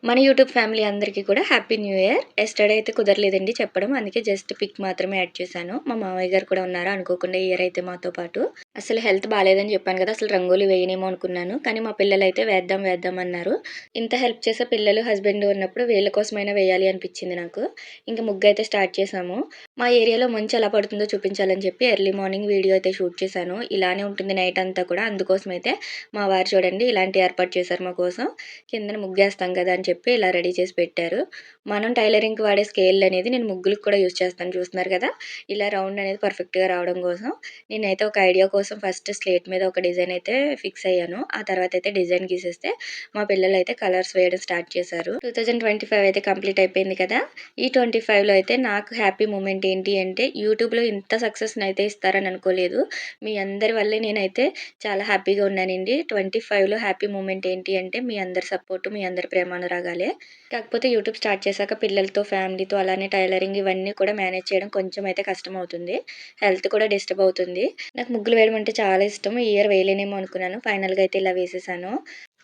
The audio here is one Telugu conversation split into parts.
మన యూట్యూబ్ ఫ్యామిలీ అందరికీ కూడా హ్యాపీ న్యూ ఇయర్. ఎస్టర్‌డే అయితే కుదరలేదండి చెప్పడం. అందుకే జస్ట్ పిక్ మాత్రమే యాడ్ చేశాను. మా మామయ్య గారు కూడా ఉన్నారు అనుకోకుండా ఈ ఇయర్ అయితే మాతో పాటు. అసలు హెల్త్ బాలేదని చెప్పాను కదా! అసలు రంగోలి వేయనేమో అనుకున్నాను. కానీ మా పిల్లలైతే వేద్దాం వేద్దాం అన్నారు. ఇంత హెల్ప్ చేసే పిల్లలు, హస్బెండ్ ఉన్నప్పుడు వీళ్ళ కోసమైనా వేయాలి అనిపించింది నాకు. ఇంక ముగ్గయితే స్టార్ట్ చేశాము. మా ఏరియాలో మంచు ఎలా పడుతుందో చూపించాలని చెప్పి ఎర్లీ మార్నింగ్ వీడియో అయితే షూట్ చేశాను. ఇలానే ఉంటుంది నైట్ అంతా కూడా. అందుకోసమైతే మా వారు చూడండి ఇలాంటి ఏర్పాటు చేశారు మా కోసం. కిందన ముగ్గేస్తాం కదా అని చెప్పి ఇలా రెడీ చేసి పెట్టారు. మనం టైలరింగ్‌కి వాడే స్కేల్ అనేది నేను ముగ్గులకి కూడా యూజ్ చేస్తాను చూస్తున్నారు కదా! ఇలా రౌండ్ అనేది పర్ఫెక్ట్‌గా రావడం కోసం నేనైతే ఒక ఐడియా కోసం ఫస్ట్ స్లేట్ మీద ఒక డిజైన్ అయితే ఫిక్స్ అయ్యాను. ఆ తర్వాత అయితే డిజైన్ గీసేస్తే మా పిల్లలైతే కలర్స్ వేయడం స్టార్ట్ చేశారు. 2025 అయితే కంప్లీట్ అయిపోయింది కదా! ఈ 25లో అయితే నాకు హ్యాపీ మూమెంట్ ఏంటి అంటే యూట్యూబ్‌లో ఇంత సక్సెస్‌నైతే ఇస్తారని అనుకోలేదు. మీ అందరి వల్లే నేనైతే చాలా హ్యాపీగా ఉన్నానండి. 25లో హ్యాపీ మూమెంట్ ఏంటి అంటే మీ అందరి సపోర్ట్, మీ అందరి ప్రేమానురాగాలే. కాకపోతే యూట్యూబ్ స్టార్ట్ చేశాక పిల్లలతో, ఫ్యామిలీతో అలానే టైలరింగ్ ఇవన్నీ కూడా మేనేజ్ చేయడం కొంచెం అయితే కష్టమవుతుంది. హెల్త్ కూడా డిస్టర్బ్ అవుతుంది. నాకు ముగ్గులు వేయడం అంటే చాలా ఇష్టం. ఈ ఇయర్ వేయలేనేమో అనుకున్నాను. ఫైనల్‌గా అయితే ఇలా వేసేసాను.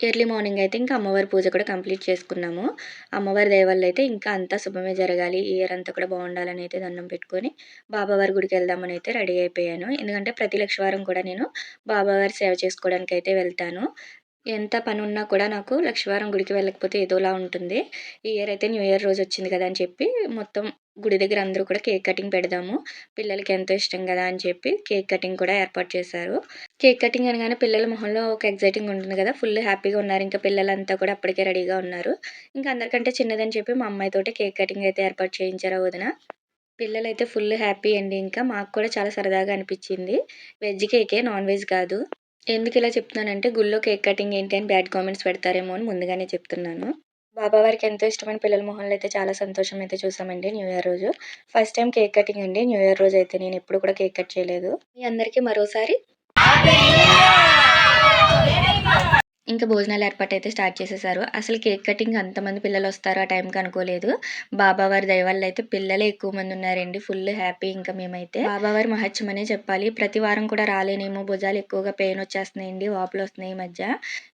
ఎర్లీ మార్నింగ్ అయితే ఇంకా అమ్మవారి పూజ కూడా కంప్లీట్ చేసుకున్నాము. అమ్మవారి దయ వల్ల అయితే ఇంకా అంతా శుభమే జరగాలి. ఈ ఇయర్ అంతా కూడా బావుండాలని అయితే దండం పెట్టుకొని బాబావారి గుడికెళ్దామని అయితే రెడీ అయిపోయాను. ఎందుకంటే ప్రతి లక్షవారం కూడా నేను బాబావారి సేవ చేసుకోవడానికైతే వెళ్తాను. ఎంత పనున్నా కూడా నాకు లక్షవారం గుడికి వెళ్ళకపోతే ఏదోలా ఉంటుంది. ఈ ఇయర్ అయితే న్యూ ఇయర్ రోజొచ్చింది కదా అని చెప్పి మొత్తం గుడి దగ్గర అందరూ కూడా కేక్ కటింగ్ పెడదాము. పిల్లలకి ఎంతో ఇష్టం గదా అని చెప్పి కేక్ కటింగ్ కూడా ఏర్పాటు చేశారు. కేక్ కటింగ్ అనగానే పిల్లల మొహంలో ఒక ఎక్సైటింగ్ ఉంటుంది కదా! ఫుల్ హ్యాపీగా ఉన్నారు. ఇంకా పిల్లలంతా కూడా అప్పటికే రెడీగా ఉన్నారు. ఇంకా అందరికంటే చిన్నదని చెప్పి మా అమ్మాయితోటి కేక్ కటింగ్ అయితే ఏర్పాటు చేయించారు ఆ వదిన. పిల్లలైతే ఫుల్ హ్యాపీ అండి ఇంకా. మాకు కూడా చాలా సరదాగా అనిపిచ్చింది. వెజ్ కేకే నాన్ వెజ్ కాదు. ఎందుకిలా చెప్తున్నానంటే గుళ్ళో కేక్ కటింగ్ ఏంటి అని బ్యాడ్ కామెంట్స్ పెడతారేమో అని ముందుగానే చెప్తున్నాను. బాబావారికి ఎంతో ఇష్టమైన పిల్లల మొహంలో అయితే చాలా సంతోషం అయితే చూసామండి న్యూ ఇయర్ రోజు. ఫస్ట్ టైమ్ కేక్ కటింగ్ అండి. న్యూ ఇయర్ రోజైతే నేనెప్పుడు కూడా కేక్ కట్ చేయలేదు. మీ అందరికీ మరోసారి ఇంకా భోజనాల ఏర్పాటయితే స్టార్ట్ చేసేసారు. అసలు కేక్ కటింగ్ అంతమంది పిల్లలొస్తారు ఆ టైంకి అనుకోలేదు. బాబావారి దయ వల్ల అయితే పిల్లలే ఎక్కువ మంది ఉన్నారండి. ఫుల్ హ్యాపీ ఇంకా మేమైతే. బాబావారి మహత్యం అనే చెప్పాలి. ప్రతి వారం కూడా రాలేనేమో భుజాలు ఎక్కువగా పెయిన్ వచ్చేస్తున్నాయండి. వాపులొస్తున్నాయి ఈ మధ్య.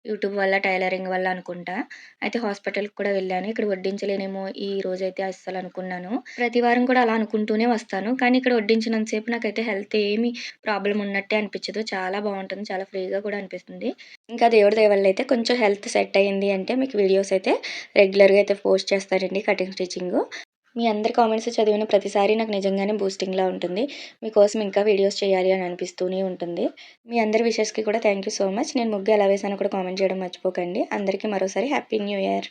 యూట్యూబ్ వల్ల, టైలరింగ్ వల్ల అనుకుంటా. అయితే హాస్పిటల్‌కి కూడా వెళ్ళాను. ఇక్కడ వడ్డించలేనేమో ఈ రోజైతే అస్సలు అనుకున్నాను. ప్రతి వారం కూడా అలా అనుకుంటూనే వస్తాను. కానీ ఇక్కడ వడ్డించినంత సేపు నాకైతే హెల్త్ ఏమి ప్రాబ్లమ్ ఉన్నట్టే అనిపించదు. చాలా బావుంటుంది. చాలా ఫ్రీగా కూడా అనిపిస్తుంది. ఇంకా దేవుడి దయ వల్ల అయితే కొంచెం హెల్త్ సెట్ అయింది అంటే మీకు వీడియోస్ అయితే రెగ్యులర్‌గా అయితే పోస్ట్ చేస్తానండి కటింగ్, స్టిచింగు. మీ అందరి కామెంట్స్ చదివిన ప్రతిసారి నాకు నిజంగానే బూస్టింగ్‌లా ఉంటుంది. మీకోసం ఇంకా వీడియోస్ చేయాలి అని అనిపిస్తూనే ఉంటుంది. మీ అందరి విషెస్‌కి కూడా థ్యాంక్ యూ సో మచ్. నేను ముగ్గు ఎలా వేశానో కూడా కామెంట్ చేయడం మర్చిపోకండి. అందరికీ మరోసారి హ్యాపీ న్యూ ఇయర్.